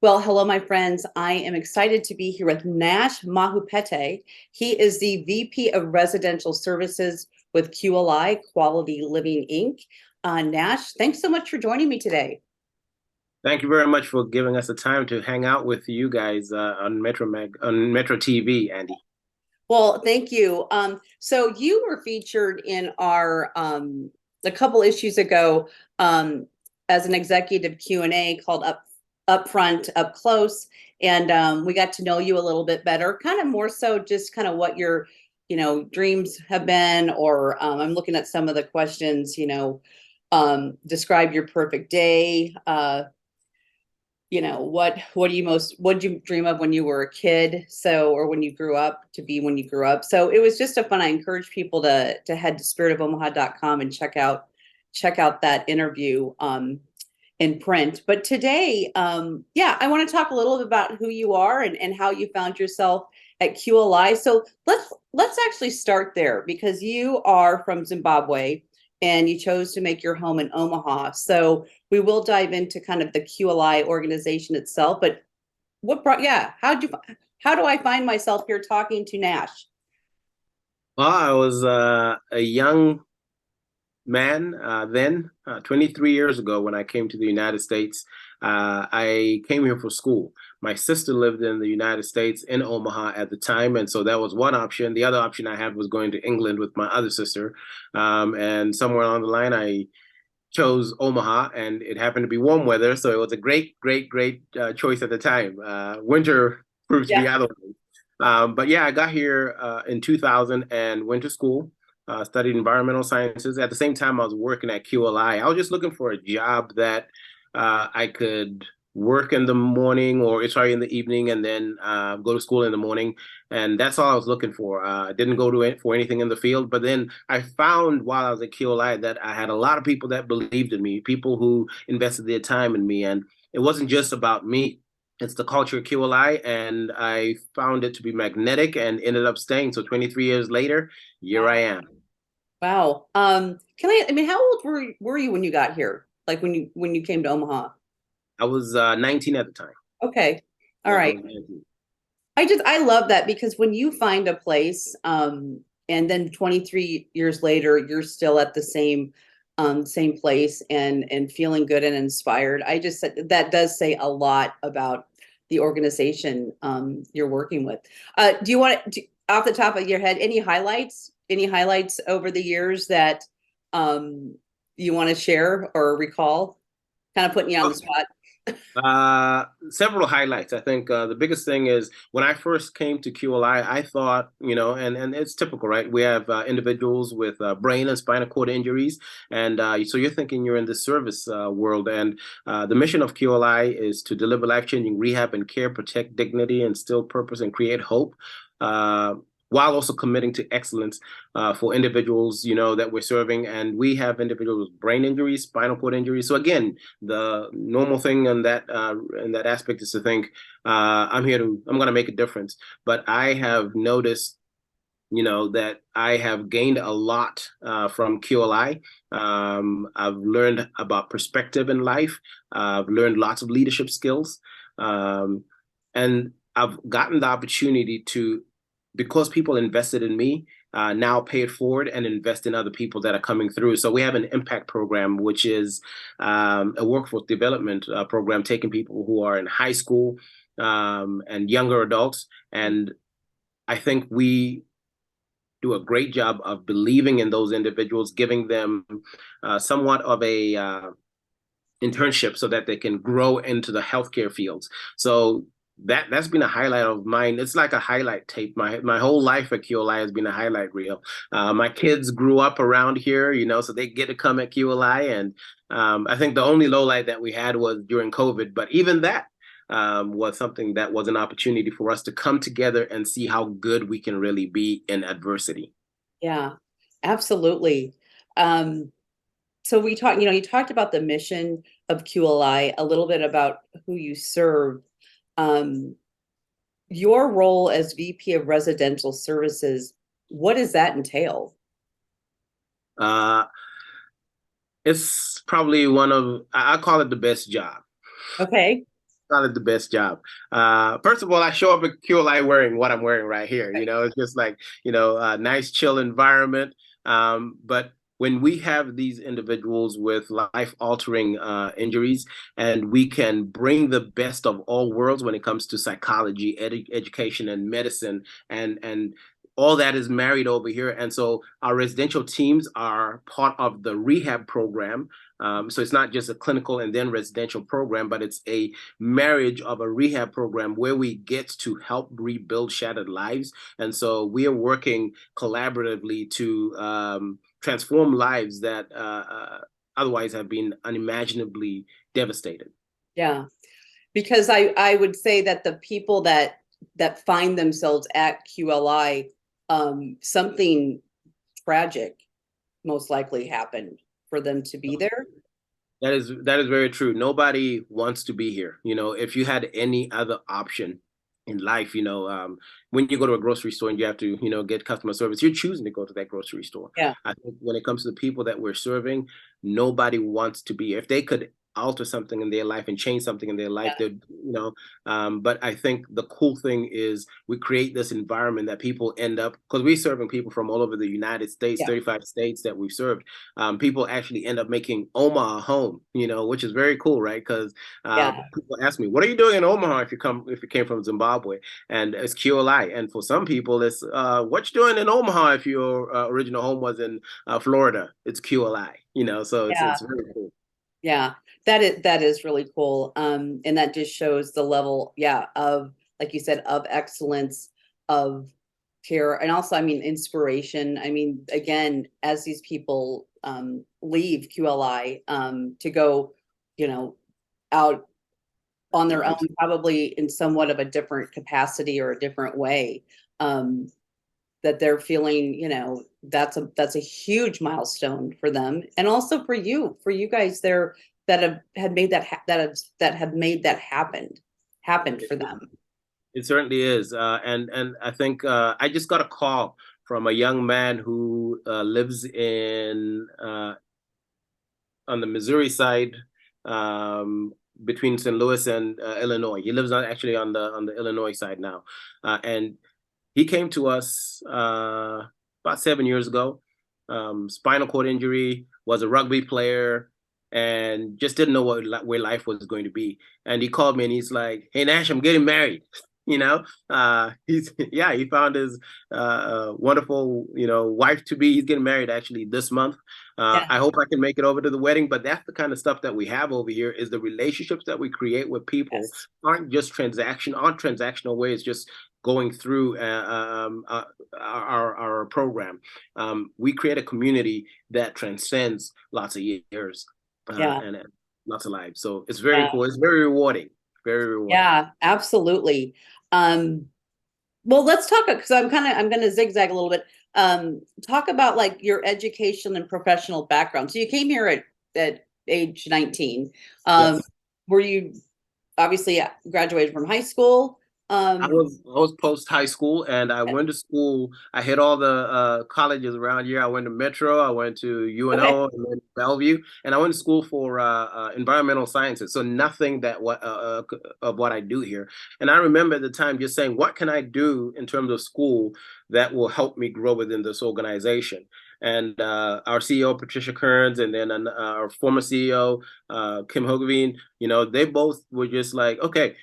Well, hello, my friends. I am excited to be here with Nash Mahupete. He is the VP of Residential Services with QLI, Quality Living Inc. Nash, thanks so much for joining me today. Thank you very much for giving us the time to hang out with you guys on Metro TV, Andy. Well, thank you. So you were featured in our a couple issues ago as an executive Q&A called Up Front, Up Close, and we got to know you a little bit better, kind of more so just kind of what your dreams have been, or I'm looking at some of the questions, describe your perfect day. What do you dream of when you were a kid, or when you grew up, to be when you grew up. So it was just a fun. I encourage people to head to spiritofomaha.com and check out that interview in print. But today, yeah, I want to talk a little bit about who you are and how you found yourself at QLI. So let's actually start there, because you are from Zimbabwe and you chose to make your home in Omaha. So we will dive into kind of the QLI organization itself. But how do I find myself here talking to Nash? Well, I was a young man then, 23 years ago, when I came to the United States. I came here for school. My sister lived in the United States in Omaha at the time, and so that was one option. The other option I had was going to England with my other sister. And somewhere along the line, I chose Omaha, and it happened to be warm weather, so it was a great choice at the time. Winter proved to be Yeah. otherwise. But yeah, I got here in 2000 and went to school, studied environmental sciences. At the same time, I was working at QLI. I was just looking for a job that I could work in the morning, or sorry, in the evening, and then go to school in the morning. And that's all I was looking for. I didn't go to it for anything in the field. But then I found while I was at QLI that I had a lot of people that believed in me, people who invested their time in me. And it wasn't just about me. It's the culture of QLI, and I found it to be magnetic and ended up staying. So 23 years later, here I Wow. am. Wow. I mean, how old were you when you got here? Like when you came to Omaha? I was 19 at the time. Okay. All Yeah, I right. was 19. I love that, because when you find a place, and then 23 years later, you're still at the same place and feeling good and inspired. That does say a lot about the organization you're working with. Do you want to, off the top of your head, any highlights over the years that you want to share or recall? Kind of putting you on the spot. Several highlights. I think the biggest thing is when I first came to QLI, I thought, and it's typical, right? We have individuals with brain and spinal cord injuries. And so you're thinking you're in the service world. And the mission of QLI is to deliver life-changing rehab and care, protect dignity, instill purpose, and create hope. Uh, while also committing to excellence for individuals, that we're serving. And we have individuals with brain injuries, spinal cord injuries. So again, the normal thing in that aspect is to think I'm going to make a difference. But I have noticed, that I have gained a lot from QLI. I've learned about perspective in life. I've learned lots of leadership skills, and I've gotten the opportunity to, because people invested in me, now pay it forward and invest in other people that are coming through. So we have an impact program, which is a workforce development program, taking people who are in high school and younger adults. And I think we do a great job of believing in those individuals, giving them somewhat of a internship so that they can grow into the healthcare fields. So that's been a highlight of mine. It's like a highlight tape. My whole life at QLI has been a highlight reel. My kids grew up around here, so they get to come at QLI. And I think the only low light that we had was during COVID, but even that was something that was an opportunity for us to come together and see how good we can really be in adversity. Yeah, absolutely. Um, so you talked about the mission of QLI, a little bit about who you serve. Um, your role as VP of Residential Services, what does that entail? Uh, it's probably I call it the best job. Okay. Not the best job. First of all, I show up at QLI wearing what I'm wearing right here. Right. It's just like, a nice chill environment. But when we have these individuals with life-altering injuries, and we can bring the best of all worlds when it comes to psychology, education, and medicine, and all that is married over here. And so our residential teams are part of the rehab program. So it's not just a clinical and then residential program, but it's a marriage of a rehab program where we get to help rebuild shattered lives. And so we are working collaboratively to transform lives that otherwise have been unimaginably devastated. Yeah, because I would say that the people that find themselves at QLI, something tragic most likely happened for them to be there. That is very true. Nobody wants to be here. If you had any other option in life, when you go to a grocery store and you have to, get customer service, you're choosing to go to that grocery store. Yeah, I think when it comes to the people that we're serving, nobody wants to be here. If they could alter something in their life and change something in their life, yeah, but I think the cool thing is we create this environment that people end up, because we're serving people from all over the United States, yeah, 35 states that we've served. People actually end up making Omaha home, which is very cool, right? Because yeah, people ask me, what are you doing in Omaha if you came from Zimbabwe? And it's QLI. And for some people, it's what you doing in Omaha if your original home was in Florida? It's QLI, so it's yeah, it's very cool. yeah. That is really cool. And that just shows the level, yeah, of, like you said, of excellence, of care, and also, I mean, inspiration. I mean, again, as these people leave QLI to go, out on their own, probably in somewhat of a different capacity or a different way, um, that they're feeling, that's a huge milestone for them, and also for you guys there that have had made that have made that happened for them. It certainly is, and I think I just got a call from a young man who lives in on the Missouri side, between St. Louis and Illinois. He lives actually on the Illinois side now, and he came to us about 7 years ago. Spinal cord injury, was a rugby player, and just didn't know where life was going to be. And he called me and he's like, "Hey Nash, I'm getting married." He found his wonderful, wife to be. He's getting married actually this month. Yeah. I hope I can make it over to the wedding, but that's the kind of stuff that we have over here, is the relationships that we create with people Yes. aren't transactional ways, just going through our program. We create a community that transcends lots of years Yeah. and lots of lives. So it's very Yeah. cool. It's very rewarding. Very rewarding. Yeah, absolutely. Um, well, let's talk, because I'm gonna zigzag a little bit. Talk about like your education and professional background. So you came here at age 19. Um, Yes. were you obviously graduated from high school? I was post high school, and I went to school. I hit all the colleges around here. I went to Metro, I went to Okay. UNO, and then Bellevue, and I went to school for environmental sciences. So nothing of what I do here. And I remember at the time just saying, what can I do in terms of school that will help me grow within this organization? And our CEO Patricia Kearns, and then our former CEO Kim Hogeveen, they both were just like, okay.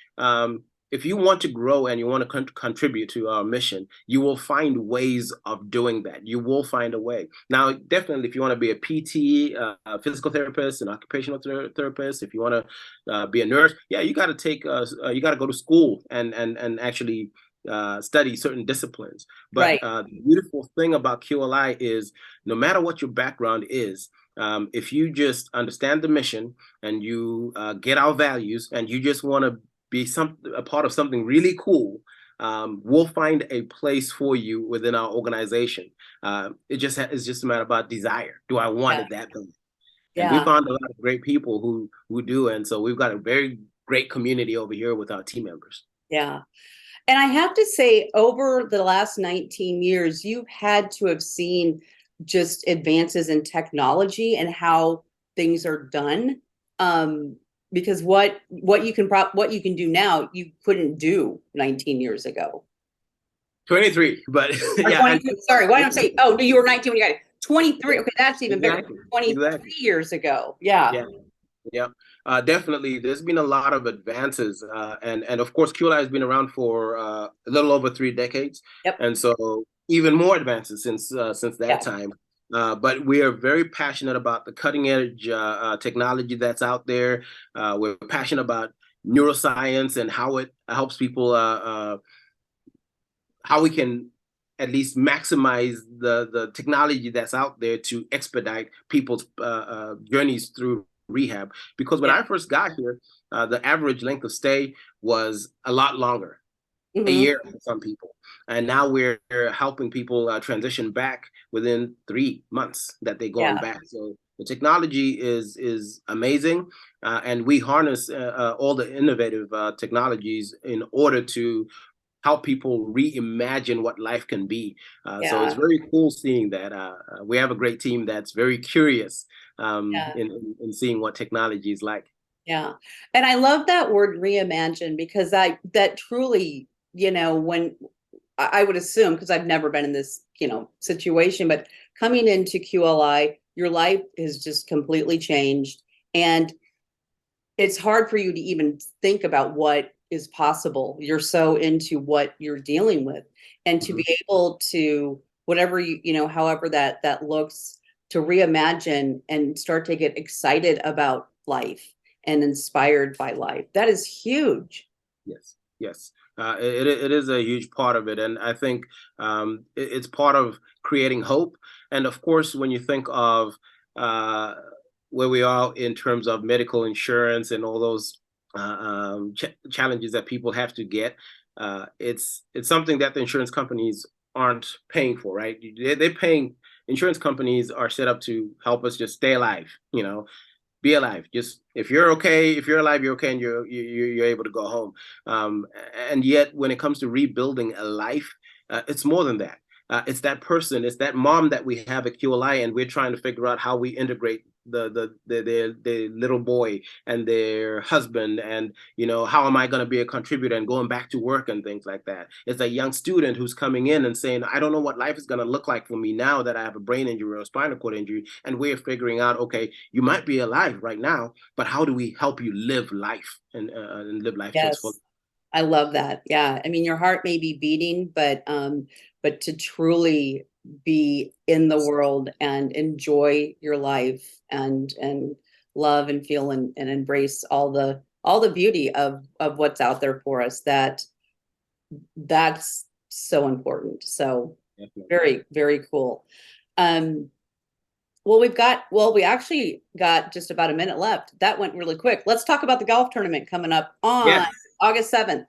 If you want to grow and you want to contribute to our mission, you will find ways of doing that. You will find a way. Now, definitely, if you want to be a PT, a physical therapist, an occupational therapist, if you want to be a nurse, yeah, you got to go to school and actually study certain disciplines. But Right. the beautiful thing about QLI is, no matter what your background is, if you just understand the mission and you get our values and you just want to be a part of something really cool, we'll find a place for you within our organization. It's just a matter about desire. Do I want Yeah. it that bad? And we Yeah. found a lot of great people who do, and so we've got a very great community over here with our team members. Yeah. And I have to say, over the last 19 years, you've had to have seen just advances in technology and how things are done. Um, because what you can do now, you couldn't do 19 years ago. 23, but Or yeah. 22, sorry, why don't I say, oh, no, you were 19 when you got it. 23, okay, that's even bigger. Exactly. 23 Exactly. years ago. Yeah. Yeah. Yeah, definitely. There's been a lot of advances, and of course, QLI has been around for a little over 3 decades, Yep. and so even more advances since that Yeah. time. But we are very passionate about the cutting edge technology that's out there. We're passionate about neuroscience and how it helps people, how we can at least maximize the technology that's out there to expedite people's journeys through rehab. Because when Yeah. I first got here, the average length of stay was a lot longer, a Mm-hmm. year for some people. And now we're helping people transition back within 3 months that they're going Yeah. back. So the technology is amazing, and we harness all the innovative technologies in order to help people reimagine what life can be. So it's Yeah. very cool seeing that. We have a great team that's very curious Yeah. in seeing what technology is like. Yeah. And I love that word reimagine, because that truly, when I would assume, because I've never been in this, situation, but coming into QLI, your life has just completely changed. And it's hard for you to even think about what is possible. You're so into what you're dealing with. And to be Mhm. able to, whatever however that looks, to reimagine and start to get excited about life and inspired by life. That is huge. Yes, yes. It is a huge part of it. And I think it's part of creating hope. And of course, when you think of uh, where we are in terms of medical insurance and all those challenges that people have to get, it's something that the insurance companies aren't paying for, right? They're paying, insurance companies are set up to help us just stay alive, be alive. Just if you're okay, if you're alive, you're okay, and you're able to go home. And yet, when it comes to rebuilding a life, it's more than that. It's that person, it's that mom that we have at QLI, and we're trying to figure out how we integrate the little boy and their husband, and how am I going to be a contributor and going back to work and things like that. It's a young student who's coming in and saying, I don't know what life is going to look like for me now that I have a brain injury or a spinal cord injury, and we're figuring out, okay, you might be alive right now, but how do we help you live life and live life to its full? Yes. I love that. Yeah. I mean, your heart may be beating, but to truly be in the world and enjoy your life and love and feel and embrace all the beauty of what's out there for us, that's so important. So Definitely. very, very cool. Um, we actually got just about a minute left. That went really quick. Let's talk about the golf tournament coming up on Yes. August 7th.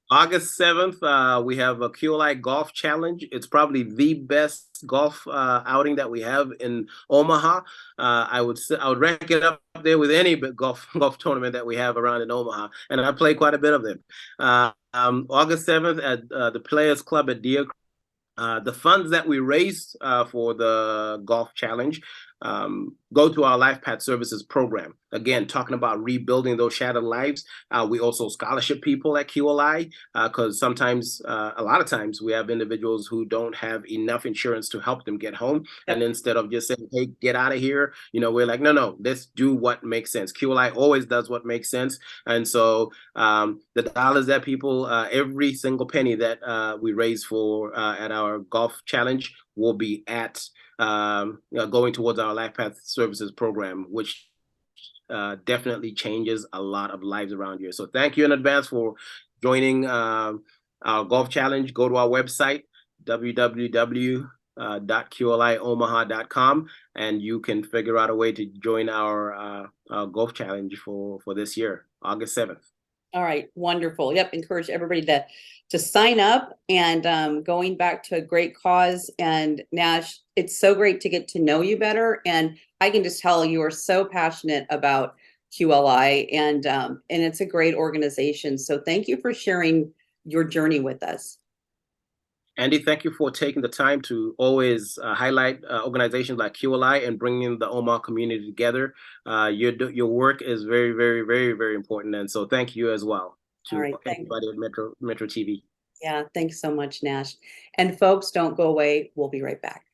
August 7th, we have a QLI Golf Challenge. It's probably the best golf outing that we have in Omaha. I would rank it up there with any golf tournament that we have around in Omaha, and I play quite a bit of them. August 7th at the Players Club at Deer. The funds that we raise for the golf challenge go to our Life Path Services program. Again, talking about rebuilding those shattered lives. We also scholarship people at QLI because sometimes, a lot of times, we have individuals who don't have enough insurance to help them get home. And instead of just saying, hey, get out of here, we're like, no, let's do what makes sense. QLI always does what makes sense. And so the dollars that people, every single penny that we raise for at our golf challenge will be at going towards our Life Path Services program, which definitely changes a lot of lives around here. So thank you in advance for joining our golf challenge. Go to our website, www.qliomaha.com, and you can figure out a way to join our golf challenge for this year, August 7th. All right, wonderful. Yep, encourage everybody to sign up, and going back to a great cause. And Nash, it's so great to get to know you better, and I can just tell you are so passionate about QLI, and it's a great organization. So thank you for sharing your journey with us. Andy, thank you for taking the time to always highlight organizations like QLI and bringing the Omaha community together. Your work is very, very, very, very important, and so thank you as well All to right, everybody at Metro TV. yeah, thanks so much, Nash. And folks, don't go away. We'll be right back.